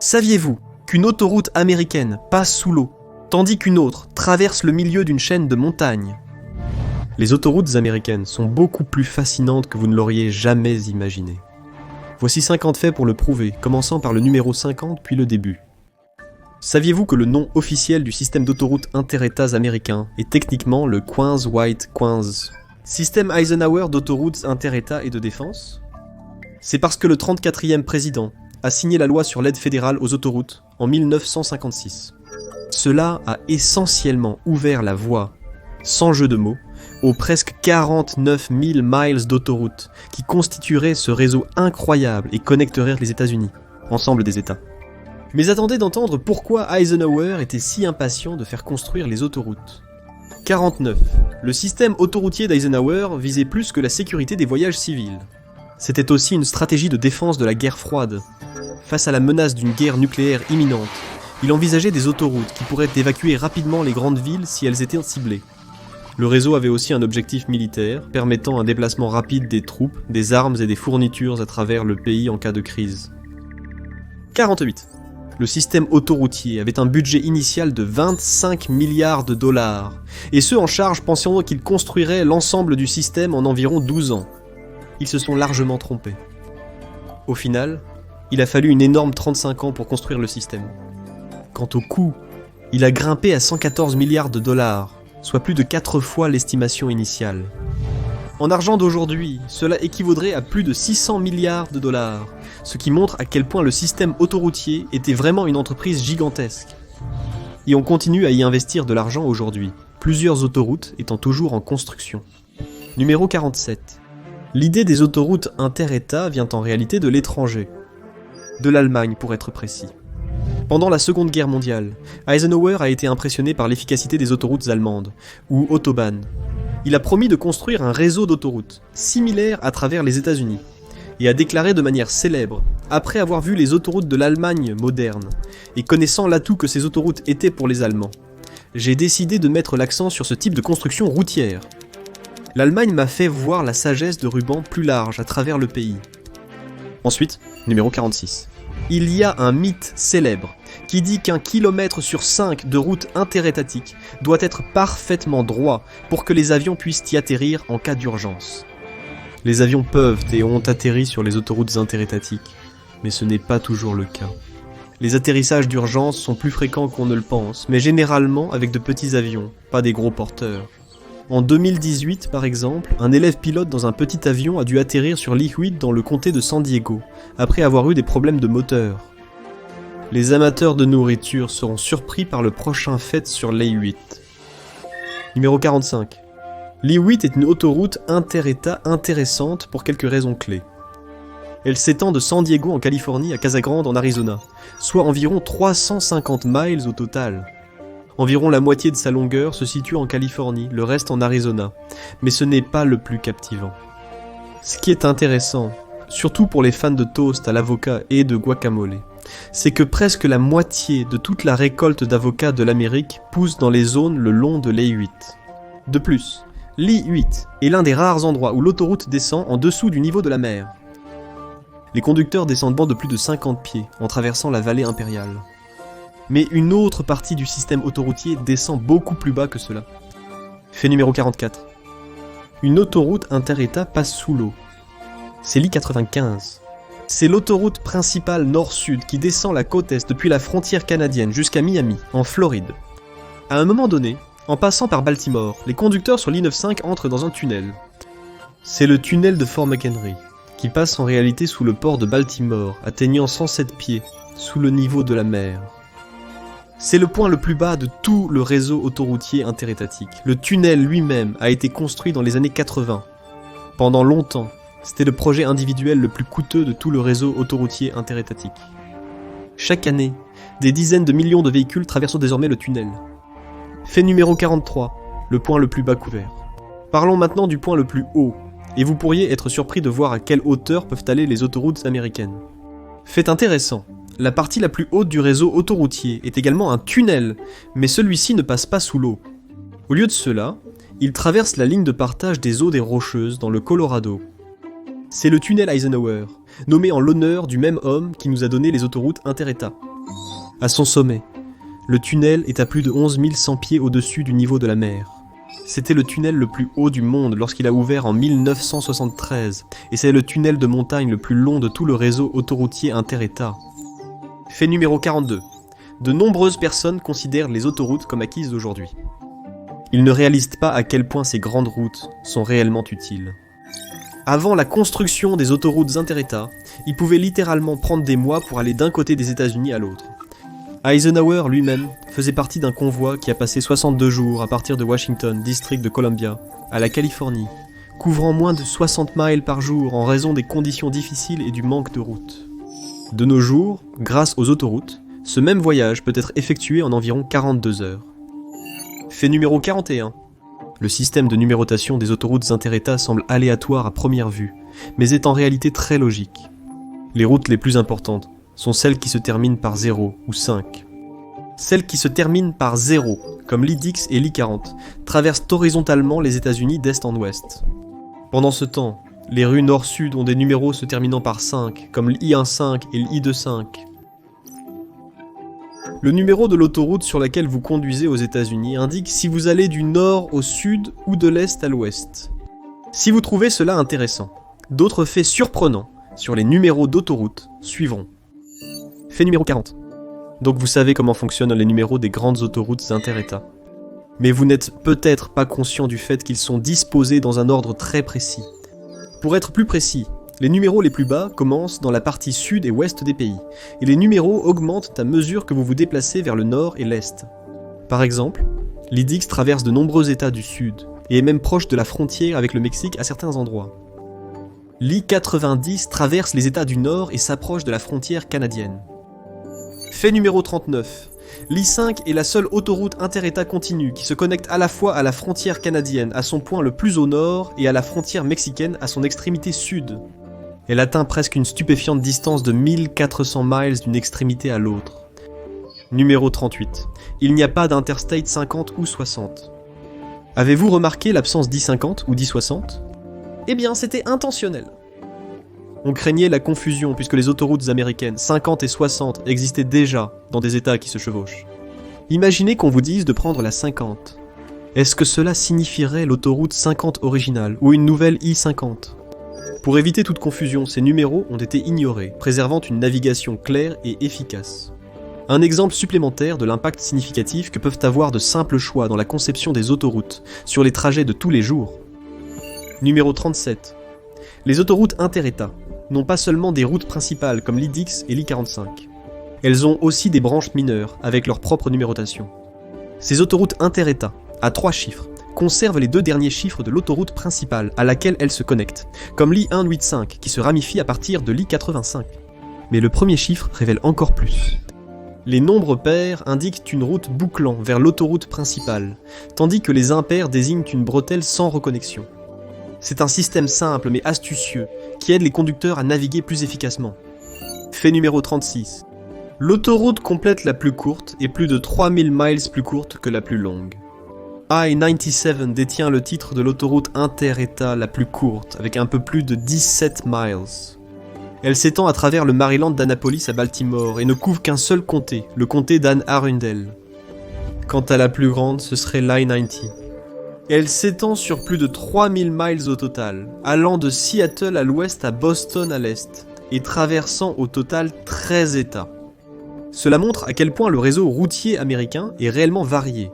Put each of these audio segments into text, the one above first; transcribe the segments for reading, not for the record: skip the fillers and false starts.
Saviez-vous qu'une autoroute américaine passe sous l'eau, tandis qu'une autre traverse le milieu d'une chaîne de montagnes? Les autoroutes américaines sont beaucoup plus fascinantes que vous ne l'auriez jamais imaginé. Voici 50 faits pour le prouver, commençant par le numéro 50 puis le début. Saviez-vous que le nom officiel du système d'autoroutes inter-États américain est techniquement le Queens White Queens, système Eisenhower d'autoroutes inter-États et de défense? C'est parce que le 34e président a signé la loi sur l'aide fédérale aux autoroutes en 1956. Cela a essentiellement ouvert la voie, sans jeu de mots, aux presque 49 000 miles d'autoroutes qui constitueraient ce réseau incroyable et connecteraient les États-Unis, ensemble des États. Mais attendez d'entendre pourquoi Eisenhower était si impatient de faire construire les autoroutes. 49. Le système autoroutier d'Eisenhower visait plus que la sécurité des voyages civils. C'était aussi une stratégie de défense de la guerre froide. Face à la menace d'une guerre nucléaire imminente, il envisageait des autoroutes qui pourraient évacuer rapidement les grandes villes si elles étaient ciblées. Le réseau avait aussi un objectif militaire, permettant un déplacement rapide des troupes, des armes et des fournitures à travers le pays en cas de crise. 48. Le système autoroutier avait un budget initial de 25 milliards de dollars, et ceux en charge pensant qu'ils construiraient l'ensemble du système en environ 12 ans. Ils se sont largement trompés. Au final, il a fallu une énorme 35 ans pour construire le système. Quant au coût, il a grimpé à 114 milliards de dollars, soit plus de 4 fois l'estimation initiale. En argent d'aujourd'hui, cela équivaudrait à plus de 600 milliards de dollars, ce qui montre à quel point le système autoroutier était vraiment une entreprise gigantesque. Et on continue à y investir de l'argent aujourd'hui, plusieurs autoroutes étant toujours en construction. Numéro 47. L'idée des autoroutes inter-États vient en réalité de l'étranger. De l'Allemagne pour être précis. Pendant la Seconde Guerre mondiale, Eisenhower a été impressionné par l'efficacité des autoroutes allemandes, ou Autobahn. Il a promis de construire un réseau d'autoroutes, similaire à travers les États-Unis, et a déclaré de manière célèbre, après avoir vu les autoroutes de l'Allemagne moderne, et connaissant l'atout que ces autoroutes étaient pour les Allemands, j'ai décidé de mettre l'accent sur ce type de construction routière. L'Allemagne m'a fait voir la sagesse de rubans plus large à travers le pays. Ensuite, numéro 46. Il y a un mythe célèbre qui dit qu'1 km sur 5 de route interétatique doit être parfaitement droit pour que les avions puissent y atterrir en cas d'urgence. Les avions peuvent et ont atterri sur les autoroutes interétatiques, mais ce n'est pas toujours le cas. Les atterrissages d'urgence sont plus fréquents qu'on ne le pense, mais généralement avec de petits avions, pas des gros porteurs. En 2018, par exemple, un élève pilote dans un petit avion a dû atterrir sur l'I-8 dans le comté de San Diego, après avoir eu des problèmes de moteur. Les amateurs de nourriture seront surpris par le prochain fait sur l'I-8. Numéro 45. L'I-8 est une autoroute inter-État intéressante pour quelques raisons clés. Elle s'étend de San Diego en Californie à Casa Grande en Arizona, soit environ 350 miles au total. Environ la moitié de sa longueur se situe en Californie, le reste en Arizona, mais ce n'est pas le plus captivant. Ce qui est intéressant, surtout pour les fans de toast à l'avocat et de guacamole, c'est que presque la moitié de toute la récolte d'avocats de l'Amérique pousse dans les zones le long de l'I-8. De plus, l'I-8 est l'un des rares endroits où l'autoroute descend en dessous du niveau de la mer. Les conducteurs descendent de plus de 50 pieds en traversant la vallée impériale. Mais une autre partie du système autoroutier descend beaucoup plus bas que cela. Fait numéro 44. Une autoroute inter-État passe sous l'eau. C'est l'I-95. C'est l'autoroute principale nord-sud qui descend la côte est depuis la frontière canadienne jusqu'à Miami, en Floride. À un moment donné, en passant par Baltimore, les conducteurs sur l'I-95 entrent dans un tunnel. C'est le tunnel de Fort McHenry, qui passe en réalité sous le port de Baltimore, atteignant 107 pieds, sous le niveau de la mer. C'est le point le plus bas de tout le réseau autoroutier interétatique. Le tunnel lui-même a été construit dans les années 80. Pendant longtemps, c'était le projet individuel le plus coûteux de tout le réseau autoroutier interétatique. Chaque année, des dizaines de millions de véhicules traversent désormais le tunnel. Fait numéro 43, le point le plus bas couvert. Parlons maintenant du point le plus haut, et vous pourriez être surpris de voir à quelle hauteur peuvent aller les autoroutes américaines. Fait intéressant. La partie la plus haute du réseau autoroutier est également un tunnel, mais celui-ci ne passe pas sous l'eau. Au lieu de cela, il traverse la ligne de partage des eaux des Rocheuses dans le Colorado. C'est le tunnel Eisenhower, nommé en l'honneur du même homme qui nous a donné les autoroutes inter-États. À son sommet, le tunnel est à plus de 11 100 pieds au-dessus du niveau de la mer. C'était le tunnel le plus haut du monde lorsqu'il a ouvert en 1973, et c'est le tunnel de montagne le plus long de tout le réseau autoroutier inter-État. Fait numéro 42. De nombreuses personnes considèrent les autoroutes comme acquises d'aujourd'hui. Ils ne réalisent pas à quel point ces grandes routes sont réellement utiles. Avant la construction des autoroutes inter-États, ils pouvaient littéralement prendre des mois pour aller d'un côté des États-Unis à l'autre. Eisenhower lui-même faisait partie d'un convoi qui a passé 62 jours à partir de Washington, district de Columbia, à la Californie, couvrant moins de 60 miles par jour en raison des conditions difficiles et du manque de routes. De nos jours, grâce aux autoroutes, ce même voyage peut être effectué en environ 42 heures. Fait numéro 41. Le système de numérotation des autoroutes inter-États semble aléatoire à première vue, mais est en réalité très logique. Les routes les plus importantes sont celles qui se terminent par 0 ou 5. Celles qui se terminent par 0, comme l'I-10 et l'I-40, traversent horizontalement les États-Unis d'est en ouest. Pendant ce temps, les rues nord-sud ont des numéros se terminant par 5, comme l'I-15 et l'I-25. Le numéro de l'autoroute sur laquelle vous conduisez aux États-Unis indique si vous allez du nord au sud ou de l'est à l'ouest. Si vous trouvez cela intéressant, d'autres faits surprenants sur les numéros d'autoroute suivront. Fait numéro 40. Donc vous savez comment fonctionnent les numéros des grandes autoroutes inter-États. Mais vous n'êtes peut-être pas conscient du fait qu'ils sont disposés dans un ordre très précis. Pour être plus précis, les numéros les plus bas commencent dans la partie sud et ouest des pays, et les numéros augmentent à mesure que vous vous déplacez vers le nord et l'est. Par exemple, l'I-10 traverse de nombreux États du sud, et est même proche de la frontière avec le Mexique à certains endroits. L'I-90 traverse les États du nord et s'approche de la frontière canadienne. Fait numéro 39. L'I-5 est la seule autoroute inter-État continue qui se connecte à la fois à la frontière canadienne à son point le plus au nord et à la frontière mexicaine à son extrémité sud. Elle atteint presque une stupéfiante distance de 1400 miles d'une extrémité à l'autre. Numéro 38. Il n'y a pas d'Interstate 50 ou 60. Avez-vous remarqué l'absence d'I-50 ou d'I-60 ? Eh bien, c'était intentionnel. On craignait la confusion puisque les autoroutes américaines 50 et 60 existaient déjà dans des États qui se chevauchent. Imaginez qu'on vous dise de prendre la 50. Est-ce que cela signifierait l'autoroute 50 originale ou une nouvelle I-50 ? Pour éviter toute confusion, ces numéros ont été ignorés, préservant une navigation claire et efficace. Un exemple supplémentaire de l'impact significatif que peuvent avoir de simples choix dans la conception des autoroutes sur les trajets de tous les jours. Numéro 37. Les autoroutes inter-États n'ont pas seulement des routes principales comme l'I-10 et l'I-45. Elles ont aussi des branches mineures avec leur propre numérotation. Ces autoroutes inter-États, à 3 chiffres, conservent les 2 derniers chiffres de l'autoroute principale à laquelle elles se connectent, comme l'I-185 qui se ramifie à partir de l'I-85. Mais le premier chiffre révèle encore plus. Les nombres pairs indiquent une route bouclant vers l'autoroute principale, tandis que les impairs désignent une bretelle sans reconnexion. C'est un système simple mais astucieux qui aide les conducteurs à naviguer plus efficacement. Fait numéro 36. L'autoroute complète la plus courte est plus de 3000 miles plus courte que la plus longue. I-97 détient le titre de l'autoroute inter-État la plus courte, avec un peu plus de 17 miles. Elle s'étend à travers le Maryland d'Annapolis à Baltimore et ne couvre qu'un seul comté, le comté d'Anne Arundel. Quant à la plus grande, ce serait l'I-90. Elle s'étend sur plus de 3000 miles au total, allant de Seattle à l'ouest à Boston à l'est, et traversant au total 13 États. Cela montre à quel point le réseau routier américain est réellement varié.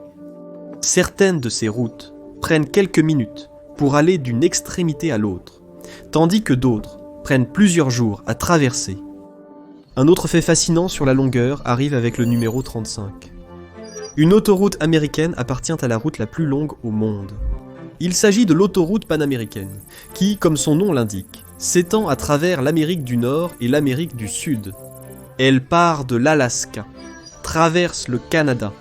Certaines de ces routes prennent quelques minutes pour aller d'une extrémité à l'autre, tandis que d'autres prennent plusieurs jours à traverser. Un autre fait fascinant sur la longueur arrive avec le numéro 35. Une autoroute américaine appartient à la route la plus longue au monde. Il s'agit de l'autoroute panaméricaine, qui, comme son nom l'indique, s'étend à travers l'Amérique du Nord et l'Amérique du Sud. Elle part de l'Alaska, traverse le Canada,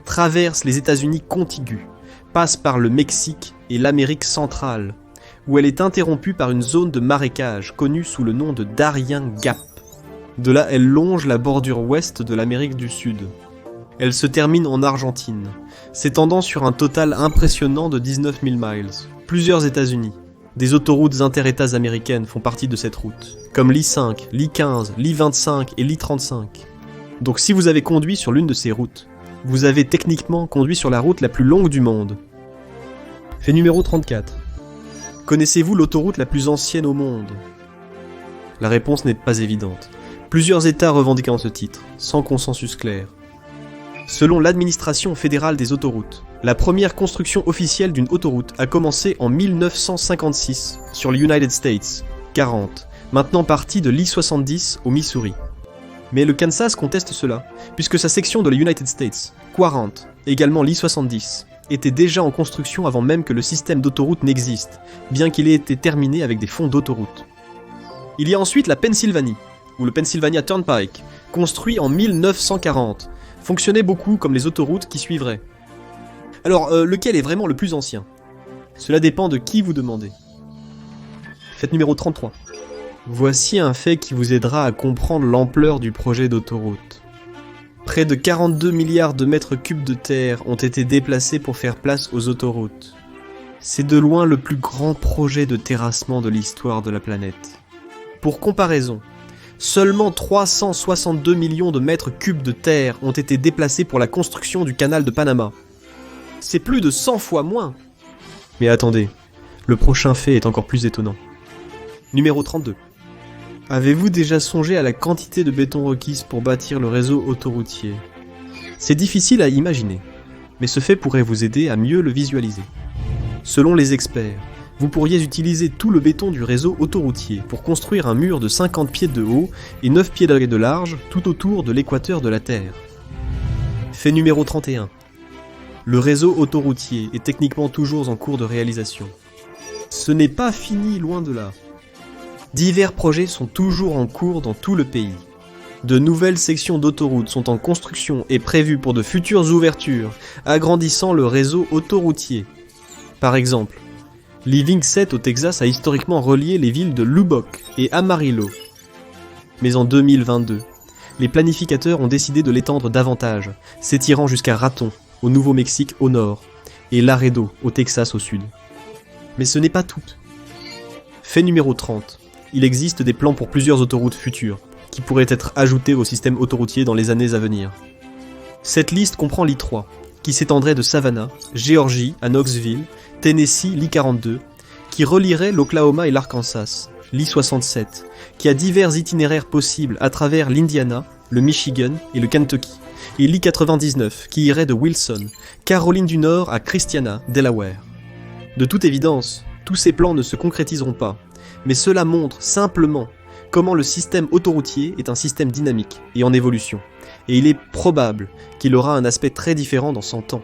traverse les États-Unis contigus, passe par le Mexique et l'Amérique centrale, où elle est interrompue par une zone de marécage connue sous le nom de Darien Gap. De là, elle longe la bordure ouest de l'Amérique du Sud. Elle se termine en Argentine, s'étendant sur un total impressionnant de 19 000 miles. Plusieurs États-Unis. Des autoroutes inter-États américaines font partie de cette route, comme l'I-5, l'I-15, l'I-25 et l'I-35. Donc si vous avez conduit sur l'une de ces routes, vous avez techniquement conduit sur la route la plus longue du monde. Fait numéro 34. Connaissez-vous l'autoroute la plus ancienne au monde? La réponse n'est pas évidente. Plusieurs États revendiquant ce titre, sans consensus clair. Selon l'administration fédérale des autoroutes, la première construction officielle d'une autoroute a commencé en 1956 sur les United States, 40, maintenant partie de l'I-70 au Missouri. Mais le Kansas conteste cela, puisque sa section de la United States, 40, également l'I-70, était déjà en construction avant même que le système d'autoroute n'existe, bien qu'il ait été terminé avec des fonds d'autoroute. Il y a ensuite la Pennsylvanie, ou le Pennsylvania Turnpike, construit en 1940, fonctionnait beaucoup comme les autoroutes qui suivraient. Alors, lequel est vraiment le plus ancien? Cela dépend de qui vous demandez. Fait numéro 33. Voici un fait qui vous aidera à comprendre l'ampleur du projet d'autoroute. Près de 42 milliards de mètres cubes de terre ont été déplacés pour faire place aux autoroutes. C'est de loin le plus grand projet de terrassement de l'histoire de la planète. Pour comparaison, seulement 362 millions de mètres cubes de terre ont été déplacés pour la construction du canal de Panama. C'est plus de 100 fois moins. Mais attendez, le prochain fait est encore plus étonnant. Numéro 32. Avez-vous déjà songé à la quantité de béton requise pour bâtir le réseau autoroutier? C'est difficile à imaginer, mais ce fait pourrait vous aider à mieux le visualiser. Selon les experts, vous pourriez utiliser tout le béton du réseau autoroutier pour construire un mur de 50 pieds de haut et 9 pieds de large tout autour de l'équateur de la Terre. Fait numéro 31. Le réseau autoroutier est techniquement toujours en cours de réalisation. Ce n'est pas fini, loin de là. Divers projets sont toujours en cours dans tout le pays. De nouvelles sections d'autoroutes sont en construction et prévues pour de futures ouvertures, agrandissant le réseau autoroutier. Par exemple, l'I-Link 7 au Texas a historiquement relié les villes de Lubbock et Amarillo. Mais en 2022, les planificateurs ont décidé de l'étendre davantage, s'étirant jusqu'à Raton, au Nouveau-Mexique au nord, et Laredo, au Texas au sud. Mais ce n'est pas tout. Fait numéro 30. Il existe des plans pour plusieurs autoroutes futures, qui pourraient être ajoutées au système autoroutier dans les années à venir. Cette liste comprend l'I-3, qui s'étendrait de Savannah, Géorgie à Knoxville, Tennessee, l'I-42, qui relierait l'Oklahoma et l'Arkansas, l'I-67, qui a divers itinéraires possibles à travers l'Indiana, le Michigan et le Kentucky, et l'I-99, qui irait de Wilson, Caroline du Nord à Christiana, Delaware. De toute évidence, tous ces plans ne se concrétiseront pas, mais cela montre simplement comment le système autoroutier est un système dynamique et en évolution, et il est probable qu'il aura un aspect très différent dans 100 ans.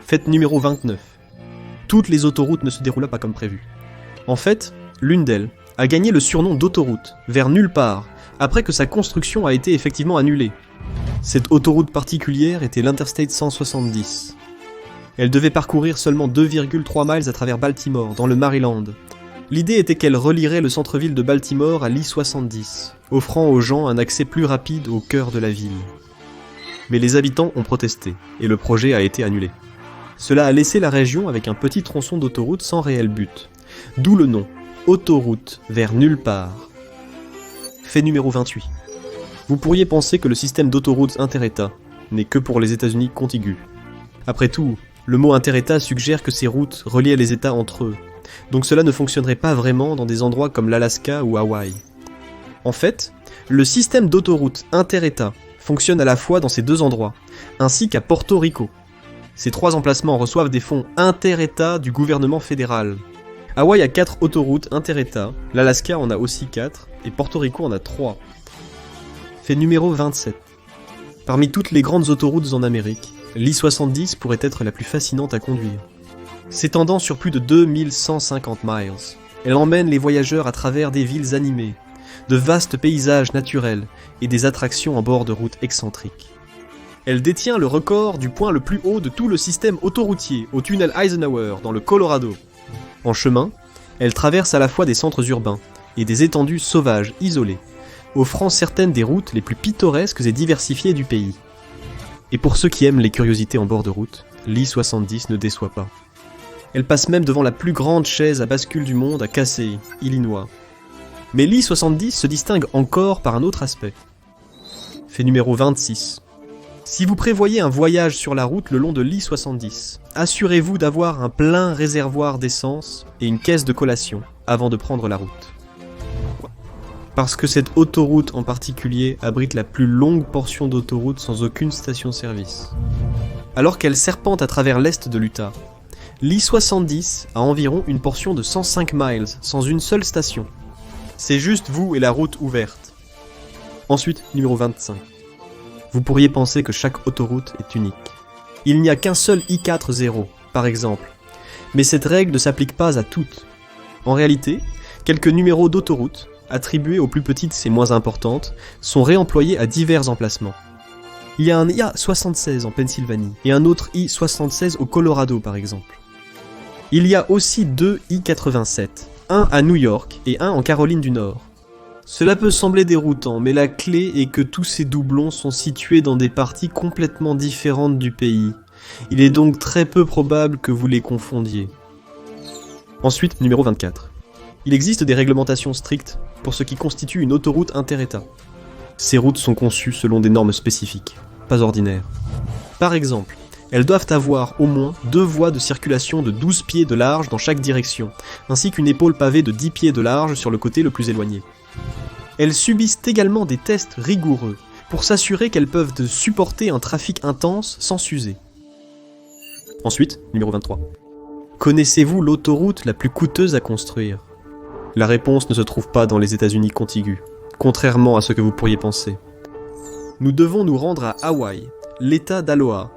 Fait numéro 29. Toutes les autoroutes ne se déroulent pas comme prévu. En fait, l'une d'elles a gagné le surnom d'autoroute, vers nulle part, après que sa construction a été effectivement annulée. Cette autoroute particulière était l'Interstate 170. Elle devait parcourir seulement 2,3 miles à travers Baltimore, dans le Maryland. L'idée était qu'elle relierait le centre-ville de Baltimore à l'I-70, offrant aux gens un accès plus rapide au cœur de la ville. Mais les habitants ont protesté, et le projet a été annulé. Cela a laissé la région avec un petit tronçon d'autoroute sans réel but, d'où le nom, autoroute vers nulle part. Fait numéro 28. Vous pourriez penser que le système d'autoroutes inter-États n'est que pour les États-Unis contigus. Après tout, le mot inter-État suggère que ces routes reliaient les États entre eux, donc cela ne fonctionnerait pas vraiment dans des endroits comme l'Alaska ou Hawaï. En fait, le système d'autoroutes inter-États fonctionne à la fois dans ces deux endroits, ainsi qu'à Porto Rico. Ces trois emplacements reçoivent des fonds inter-États du gouvernement fédéral. Hawaï a 4 autoroutes inter-États, l'Alaska en a aussi 4, et Porto Rico en a 3. Fait numéro 27. Parmi toutes les grandes autoroutes en Amérique, l'I-70 pourrait être la plus fascinante à conduire. S'étendant sur plus de 2150 miles, elle emmène les voyageurs à travers des villes animées, de vastes paysages naturels et des attractions en bord de route excentriques. Elle détient le record du point le plus haut de tout le système autoroutier au tunnel Eisenhower dans le Colorado. En chemin, elle traverse à la fois des centres urbains et des étendues sauvages isolées, offrant certaines des routes les plus pittoresques et diversifiées du pays. Et pour ceux qui aiment les curiosités en bord de route, l'I-70 ne déçoit pas. Elle passe même devant la plus grande chaise à bascule du monde à Casey, Illinois. Mais l'I-70 se distingue encore par un autre aspect. Fait numéro 26. Si vous prévoyez un voyage sur la route le long de l'I-70, assurez-vous d'avoir un plein réservoir d'essence et une caisse de collation avant de prendre la route. Parce que cette autoroute en particulier abrite la plus longue portion d'autoroute sans aucune station-service. Alors qu'elle serpente à travers l'est de l'Utah, l'I-70 a environ une portion de 105 miles sans une seule station. C'est juste vous et la route ouverte. Ensuite, numéro 25. Vous pourriez penser que chaque autoroute est unique. Il n'y a qu'un seul I-40, par exemple. Mais cette règle ne s'applique pas à toutes. En réalité, quelques numéros d'autoroute, attribués aux plus petites et moins importantes, sont réemployés à divers emplacements. Il y a un I-76 en Pennsylvanie et un autre I-76 au Colorado, par exemple. Il y a aussi deux I-87, un à New York et un en Caroline du Nord. Cela peut sembler déroutant, mais la clé est que tous ces doublons sont situés dans des parties complètement différentes du pays. Il est donc très peu probable que vous les confondiez. Ensuite, numéro 24. Il existe des réglementations strictes pour ce qui constitue une autoroute inter-État. Ces routes sont conçues selon des normes spécifiques, pas ordinaires. Par exemple, elles doivent avoir au moins 2 voies de circulation de 12 pieds de large dans chaque direction, ainsi qu'une épaule pavée de 10 pieds de large sur le côté le plus éloigné. Elles subissent également des tests rigoureux pour s'assurer qu'elles peuvent supporter un trafic intense sans s'user. Ensuite, numéro 23. Connaissez-vous l'autoroute la plus coûteuse à construire ? La réponse ne se trouve pas dans les États-Unis contigus, contrairement à ce que vous pourriez penser. Nous devons nous rendre à Hawaï, l'État d'Aloha,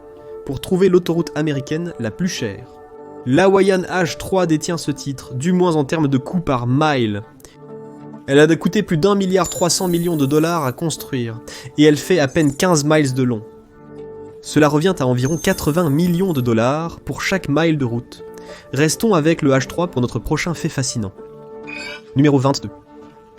pour trouver l'autoroute américaine la plus chère. L'Hawaiian H3 détient ce titre, du moins en termes de coût par mile. Elle a coûté plus d'1,3 milliard de dollars à construire, et elle fait à peine 15 miles de long. Cela revient à environ 80 millions de dollars pour chaque mile de route. Restons avec le H3 pour notre prochain fait fascinant. Numéro 22.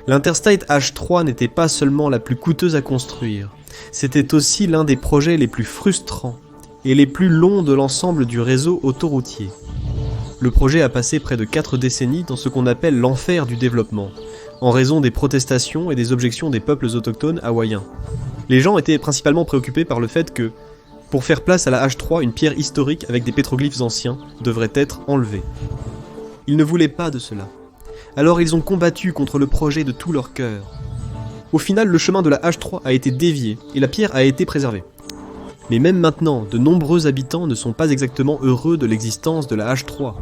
L'Interstate H3 n'était pas seulement la plus coûteuse à construire, c'était aussi l'un des projets les plus frustrants et les plus longs de l'ensemble du réseau autoroutier. Le projet a passé près de 4 décennies dans ce qu'on appelle l'enfer du développement, en raison des protestations et des objections des peuples autochtones hawaïens. Les gens étaient principalement préoccupés par le fait que, pour faire place à la H3, une pierre historique avec des pétroglyphes anciens devrait être enlevée. Ils ne voulaient pas de cela. Alors ils ont combattu contre le projet de tout leur cœur. Au final, le chemin de la H3 a été dévié et la pierre a été préservée. Mais même maintenant, de nombreux habitants ne sont pas exactement heureux de l'existence de la H3.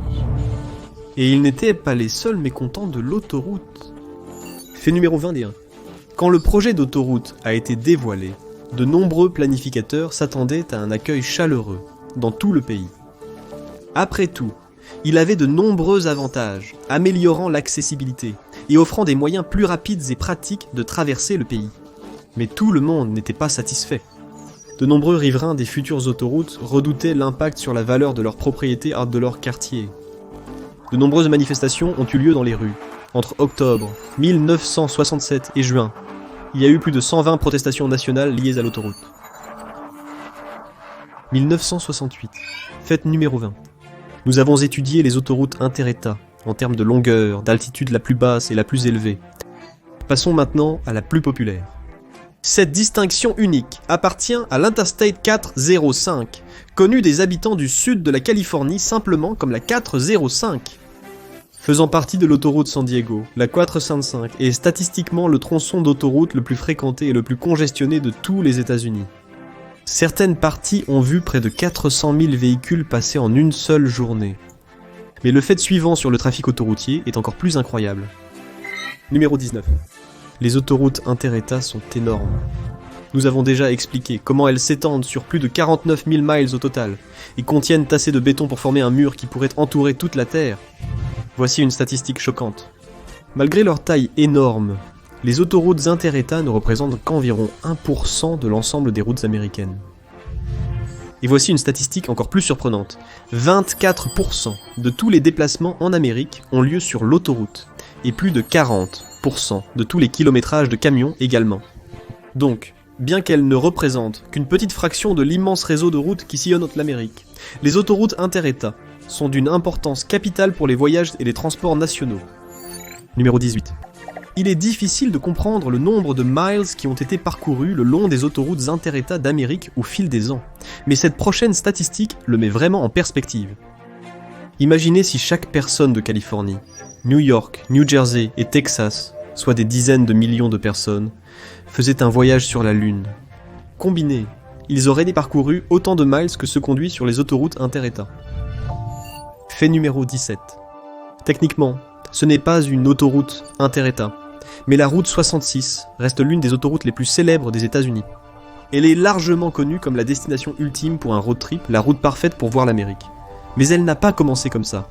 Et ils n'étaient pas les seuls mécontents de l'autoroute. Fait numéro 21. Quand le projet d'autoroute a été dévoilé, de nombreux planificateurs s'attendaient à un accueil chaleureux dans tout le pays. Après tout, il avait de nombreux avantages, améliorant l'accessibilité et offrant des moyens plus rapides et pratiques de traverser le pays. Mais tout le monde n'était pas satisfait. De nombreux riverains des futures autoroutes redoutaient l'impact sur la valeur de leur propriété et de leur quartier. De nombreuses manifestations ont eu lieu dans les rues. Entre octobre 1967 et juin, il y a eu plus de 120 protestations nationales liées à l'autoroute. 1968, fête numéro 20. Nous avons étudié les autoroutes inter-États, en termes de longueur, d'altitude la plus basse et la plus élevée. Passons maintenant à la plus populaire. Cette distinction unique appartient à l'Interstate 405, connue des habitants du sud de la Californie simplement comme la 405. Faisant partie de l'autoroute San Diego, la 405 est statistiquement le tronçon d'autoroute le plus fréquenté et le plus congestionné de tous les États-Unis. Certaines parties ont vu près de 400 000 véhicules passer en une seule journée. Mais le fait suivant sur le trafic autoroutier est encore plus incroyable. Numéro 19. Les autoroutes inter-États sont énormes. Nous avons déjà expliqué comment elles s'étendent sur plus de 49 000 miles au total, et contiennent assez de béton pour former un mur qui pourrait entourer toute la Terre. Voici une statistique choquante. Malgré leur taille énorme, les autoroutes inter-États ne représentent qu'environ 1% de l'ensemble des routes américaines. Et voici une statistique encore plus surprenante. 24% de tous les déplacements en Amérique ont lieu sur l'autoroute, et plus de 40% de tous les kilométrages de camions également. Donc, bien qu'elles ne représentent qu'une petite fraction de l'immense réseau de routes qui sillonne l'Amérique, les autoroutes inter-États sont d'une importance capitale pour les voyages et les transports nationaux. Numéro 18. Il est difficile de comprendre le nombre de miles qui ont été parcourus le long des autoroutes inter-États d'Amérique au fil des ans, mais cette prochaine statistique le met vraiment en perspective. Imaginez si chaque personne de Californie, New York, New Jersey et Texas, soit des dizaines de millions de personnes, faisait un voyage sur la Lune. Combinés, ils auraient parcouru autant de miles que ceux conduits sur les autoroutes inter-États. Fait numéro 17. Techniquement, ce n'est pas une autoroute inter-État, mais la route 66 reste l'une des autoroutes les plus célèbres des États-Unis. Elle est largement connue comme la destination ultime pour un road trip, la route parfaite pour voir l'Amérique. Mais elle n'a pas commencé comme ça.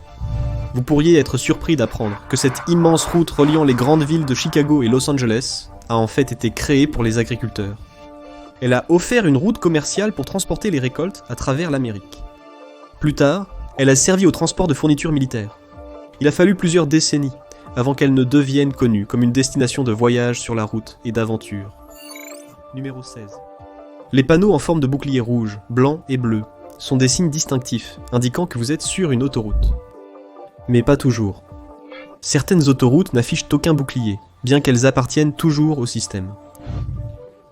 Vous pourriez être surpris d'apprendre que cette immense route reliant les grandes villes de Chicago et Los Angeles a en fait été créée pour les agriculteurs. Elle a offert une route commerciale pour transporter les récoltes à travers l'Amérique. Plus tard, elle a servi au transport de fournitures militaires. Il a fallu plusieurs décennies avant qu'elle ne devienne connue comme une destination de voyage sur la route et d'aventure. Numéro 16. Les panneaux en forme de bouclier rouge, blanc et bleu sont des signes distinctifs indiquant que vous êtes sur une autoroute. Mais pas toujours. Certaines autoroutes n'affichent aucun bouclier, bien qu'elles appartiennent toujours au système.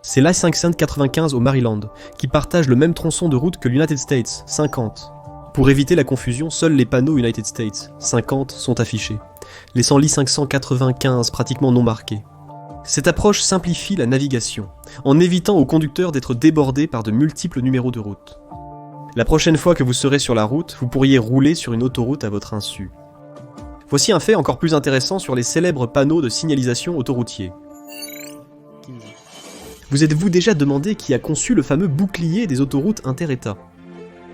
C'est l'I-595 au Maryland, qui partage le même tronçon de route que l'United States, 50. Pour éviter la confusion, seuls les panneaux United States, 50, sont affichés, laissant l'I-595 pratiquement non marqué. Cette approche simplifie la navigation, en évitant aux conducteurs d'être débordés par de multiples numéros de route. La prochaine fois que vous serez sur la route, vous pourriez rouler sur une autoroute à votre insu. Voici un fait encore plus intéressant sur les célèbres panneaux de signalisation autoroutiers. Vous êtes-vous déjà demandé qui a conçu le fameux bouclier des autoroutes inter-États ?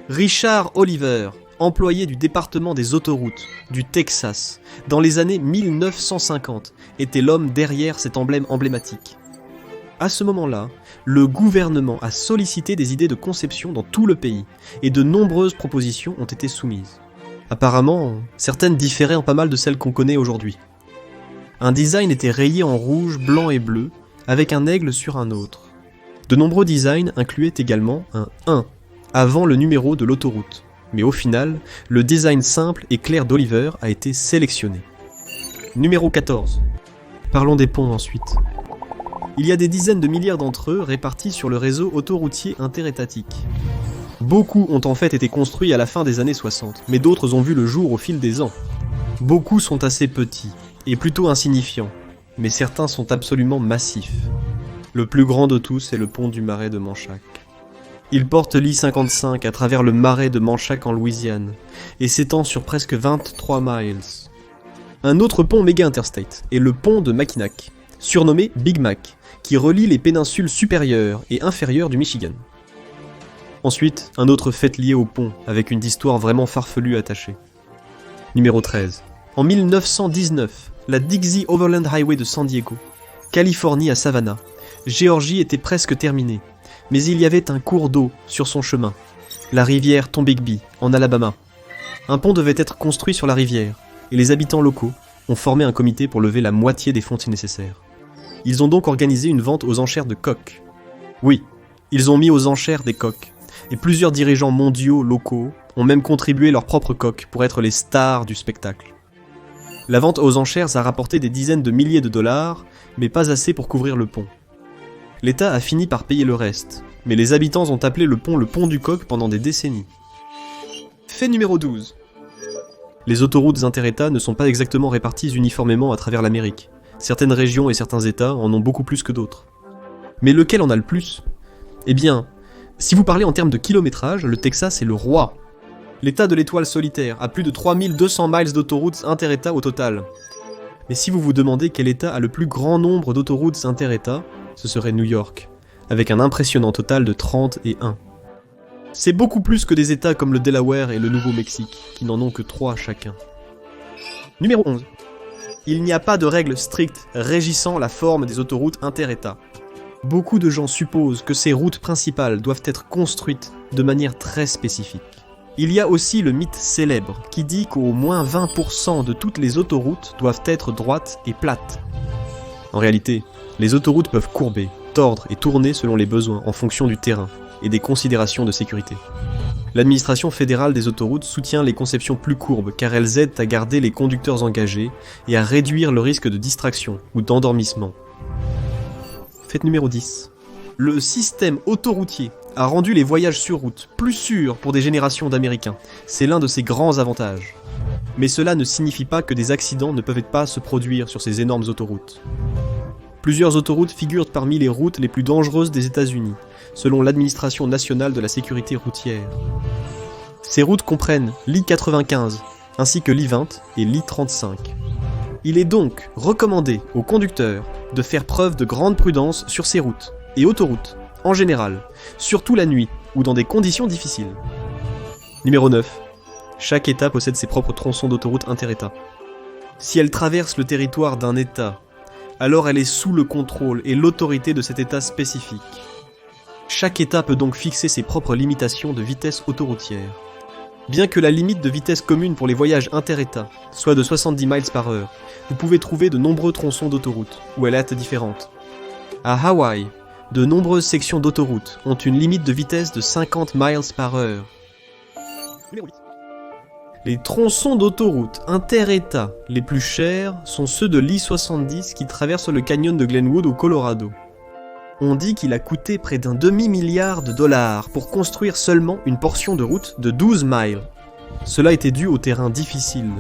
Richard Oliver, employé du département des autoroutes du Texas, dans les années 1950, était l'homme derrière cet emblème emblématique. À ce moment-là, le gouvernement a sollicité des idées de conception dans tout le pays, et de nombreuses propositions ont été soumises. Apparemment, certaines différaient en pas mal de celles qu'on connaît aujourd'hui. Un design était rayé en rouge, blanc et bleu, avec un aigle sur un autre. De nombreux designs incluaient également un 1 avant le numéro de l'autoroute, mais au final, le design simple et clair d'Oliver a été sélectionné. Numéro 14. Parlons des ponts ensuite. Il y a des dizaines de milliards d'entre eux répartis sur le réseau autoroutier interétatique. Beaucoup ont en fait été construits à la fin des années 60, mais d'autres ont vu le jour au fil des ans. Beaucoup sont assez petits, et plutôt insignifiants, mais certains sont absolument massifs. Le plus grand de tous est le pont du marais de Manchac. Il porte l'I-55 à travers le marais de Manchac en Louisiane, et s'étend sur presque 23 miles. Un autre pont méga interstate est le pont de Mackinac, surnommé Big Mac, qui relie les péninsules supérieures et inférieures du Michigan. Ensuite, un autre fait lié au pont, avec une histoire vraiment farfelue attachée. Numéro 13. En 1919, la Dixie Overland Highway de San Diego, Californie à Savannah, Géorgie était presque terminée, mais il y avait un cours d'eau sur son chemin, la rivière Tombigbee, en Alabama. Un pont devait être construit sur la rivière, et les habitants locaux ont formé un comité pour lever la moitié des fonds nécessaires. Ils ont donc organisé une vente aux enchères de coques. Oui, ils ont mis aux enchères des coques, et plusieurs dirigeants mondiaux locaux ont même contribué leurs propres coques pour être les stars du spectacle. La vente aux enchères a rapporté des dizaines de milliers de dollars, mais pas assez pour couvrir le pont. L'État a fini par payer le reste, mais les habitants ont appelé le pont du coq pendant des décennies. Fait numéro 12. Les autoroutes inter-États ne sont pas exactement réparties uniformément à travers l'Amérique. Certaines régions et certains États en ont beaucoup plus que d'autres. Mais lequel en a le plus ? Eh bien, si vous parlez en termes de kilométrage, le Texas est le roi. L'État de l'étoile solitaire a plus de 3200 miles d'autoroutes inter-États au total. Mais si vous vous demandez quel État a le plus grand nombre d'autoroutes inter-États, ce serait New York, avec un impressionnant total de 31. C'est beaucoup plus que des États comme le Delaware et le Nouveau-Mexique, qui n'en ont que 3 chacun. Numéro 11. Il n'y a pas de règles strictes régissant la forme des autoroutes inter-États. Beaucoup de gens supposent que ces routes principales doivent être construites de manière très spécifique. Il y a aussi le mythe célèbre qui dit qu'au moins 20% de toutes les autoroutes doivent être droites et plates. En réalité, les autoroutes peuvent courber, tordre et tourner selon les besoins en fonction du terrain et des considérations de sécurité. L'administration fédérale des autoroutes soutient les conceptions plus courbes car elles aident à garder les conducteurs engagés et à réduire le risque de distraction ou d'endormissement. Fait numéro 10. Le système autoroutier a rendu les voyages sur route plus sûrs pour des générations d'Américains. C'est l'un de ses grands avantages. Mais cela ne signifie pas que des accidents ne peuvent pas se produire sur ces énormes autoroutes. Plusieurs autoroutes figurent parmi les routes les plus dangereuses des États-Unis, selon l'Administration nationale de la sécurité routière. Ces routes comprennent l'I-95, ainsi que l'I-20 et l'I-35. Il est donc recommandé aux conducteurs de faire preuve de grande prudence sur ces routes, et autoroutes, en général, surtout la nuit ou dans des conditions difficiles. Numéro 9. Chaque État possède ses propres tronçons d'autoroute inter-États. Si elle traverse le territoire d'un État, alors elle est sous le contrôle et l'autorité de cet État spécifique. Chaque État peut donc fixer ses propres limitations de vitesse autoroutière. Bien que la limite de vitesse commune pour les voyages inter-États soit de 70 miles par heure, vous pouvez trouver de nombreux tronçons d'autoroute, où elle est différente. À Hawaï, de nombreuses sections d'autoroute ont une limite de vitesse de 50 miles par heure. Les tronçons d'autoroute inter-États les plus chers sont ceux de l'I-70 qui traverse le canyon de Glenwood au Colorado. On dit qu'il a coûté près d'un demi-milliard de dollars pour construire seulement une portion de route de 12 miles. Cela était dû au terrain difficile,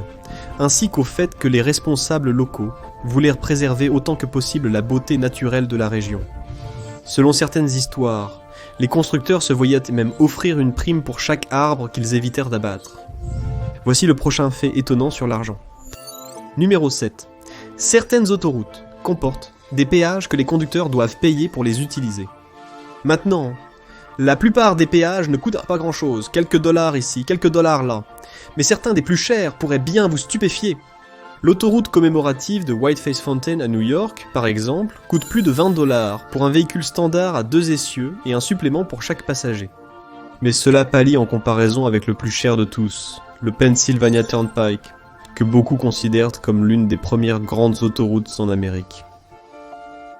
ainsi qu'au fait que les responsables locaux voulaient préserver autant que possible la beauté naturelle de la région. Selon certaines histoires, les constructeurs se voyaient même offrir une prime pour chaque arbre qu'ils évitèrent d'abattre. Voici le prochain fait étonnant sur l'argent. Numéro 7. Certaines autoroutes comportent des péages que les conducteurs doivent payer pour les utiliser. Maintenant, la plupart des péages ne coûtent pas grand-chose, quelques dollars ici, quelques dollars là. Mais certains des plus chers pourraient bien vous stupéfier. L'autoroute commémorative de Whiteface Fountain à New York, par exemple, coûte plus de 20 dollars pour un véhicule standard à 2 essieux et un supplément pour chaque passager. Mais cela pâlit en comparaison avec le plus cher de tous, le Pennsylvania Turnpike, que beaucoup considèrent comme l'une des premières grandes autoroutes en Amérique.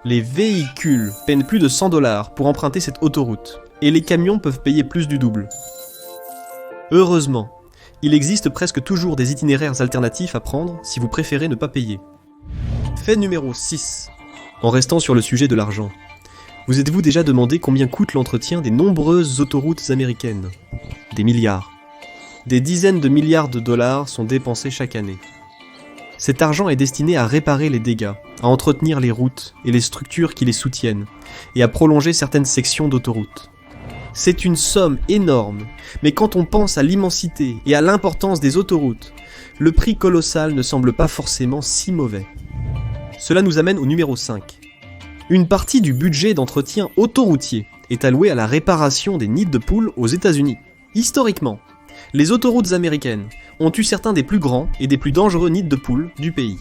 Les véhicules peinent plus de 100 dollars pour emprunter cette autoroute, et les camions peuvent payer plus du double. Heureusement, il existe presque toujours des itinéraires alternatifs à prendre si vous préférez ne pas payer. Fait numéro 6. En restant sur le sujet de l'argent, vous êtes-vous déjà demandé combien coûte l'entretien des nombreuses autoroutes américaines ? Des milliards. Des dizaines de milliards de dollars sont dépensés chaque année. Cet argent est destiné à réparer les dégâts, à entretenir les routes et les structures qui les soutiennent, et à prolonger certaines sections d'autoroutes. C'est une somme énorme, mais quand on pense à l'immensité et à l'importance des autoroutes, le prix colossal ne semble pas forcément si mauvais. Cela nous amène au numéro 5. Une partie du budget d'entretien autoroutier est allouée à la réparation des nids de poules aux États-Unis. Historiquement, les autoroutes américaines ont eu certains des plus grands et des plus dangereux nids de poules du pays.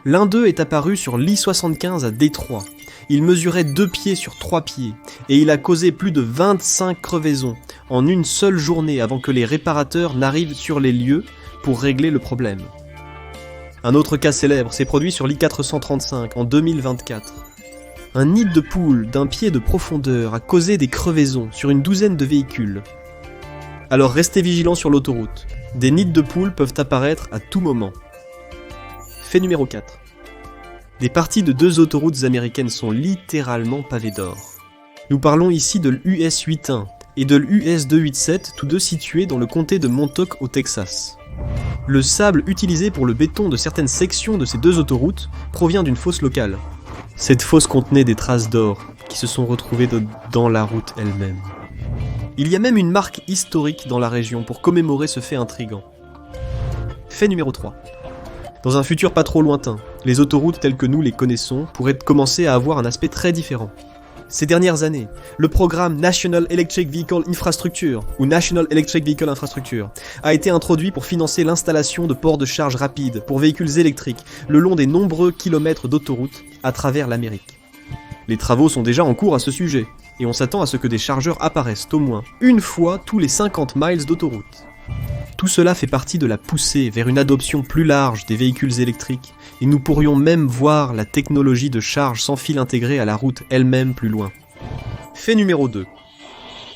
L'un d'eux est apparu sur l'I-75 à Détroit. Il mesurait 2 pieds sur 3 pieds, et il a causé plus de 25 crevaisons en une seule journée avant que les réparateurs n'arrivent sur les lieux pour régler le problème. Un autre cas célèbre s'est produit sur l'I-435 en 2024. Un nid de poule d'un pied de profondeur a causé des crevaisons sur une douzaine de véhicules. Alors restez vigilants sur l'autoroute. Des nids de poules peuvent apparaître à tout moment. Fait numéro 4. Des parties de 2 autoroutes américaines sont littéralement pavées d'or. Nous parlons ici de l'US 81 et de l'US 287, tous deux situés dans le comté de Montauk au Texas. Le sable utilisé pour le béton de certaines sections de ces 2 autoroutes provient d'une fosse locale. Cette fosse contenait des traces d'or qui se sont retrouvées dans la route elle-même. Il y a même une marque historique dans la région pour commémorer ce fait intrigant. Fait numéro 3. Dans un futur pas trop lointain, les autoroutes telles que nous les connaissons pourraient commencer à avoir un aspect très différent. Ces dernières années, le programme National Electric Vehicle Infrastructure, ou National Electric Vehicle Infrastructure, a été introduit pour financer l'installation de ports de charge rapides pour véhicules électriques le long des nombreux kilomètres d'autoroutes à travers l'Amérique. Les travaux sont déjà en cours à ce sujet, et on s'attend à ce que des chargeurs apparaissent au moins une fois tous les 50 miles d'autoroute. Tout cela fait partie de la poussée vers une adoption plus large des véhicules électriques, et nous pourrions même voir la technologie de charge sans fil intégrée à la route elle-même plus loin. Fait numéro 2.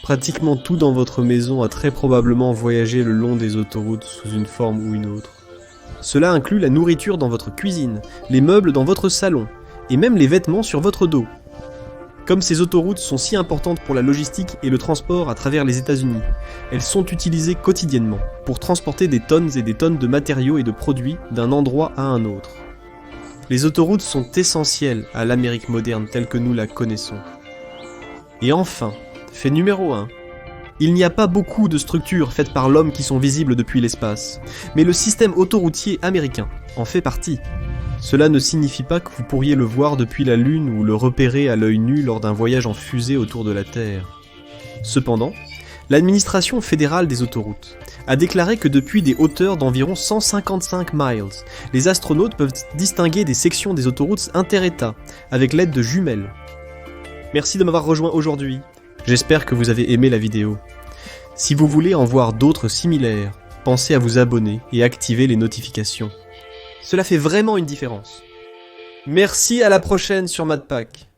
Pratiquement tout dans votre maison a très probablement voyagé le long des autoroutes sous une forme ou une autre. Cela inclut la nourriture dans votre cuisine, les meubles dans votre salon, et même les vêtements sur votre dos. Comme ces autoroutes sont si importantes pour la logistique et le transport à travers les États-Unis, elles sont utilisées quotidiennement pour transporter des tonnes et des tonnes de matériaux et de produits d'un endroit à un autre. Les autoroutes sont essentielles à l'Amérique moderne telle que nous la connaissons. Et enfin, fait numéro 1. Il n'y a pas beaucoup de structures faites par l'homme qui sont visibles depuis l'espace, mais le système autoroutier américain en fait partie. Cela ne signifie pas que vous pourriez le voir depuis la Lune ou le repérer à l'œil nu lors d'un voyage en fusée autour de la Terre. Cependant, l'administration fédérale des autoroutes a déclaré que depuis des hauteurs d'environ 155 miles, les astronautes peuvent distinguer des sections des autoroutes inter-États avec l'aide de jumelles. Merci de m'avoir rejoint aujourd'hui. J'espère que vous avez aimé la vidéo. Si vous voulez en voir d'autres similaires, pensez à vous abonner et activer les notifications. Cela fait vraiment une différence. Merci, à la prochaine sur MadPack.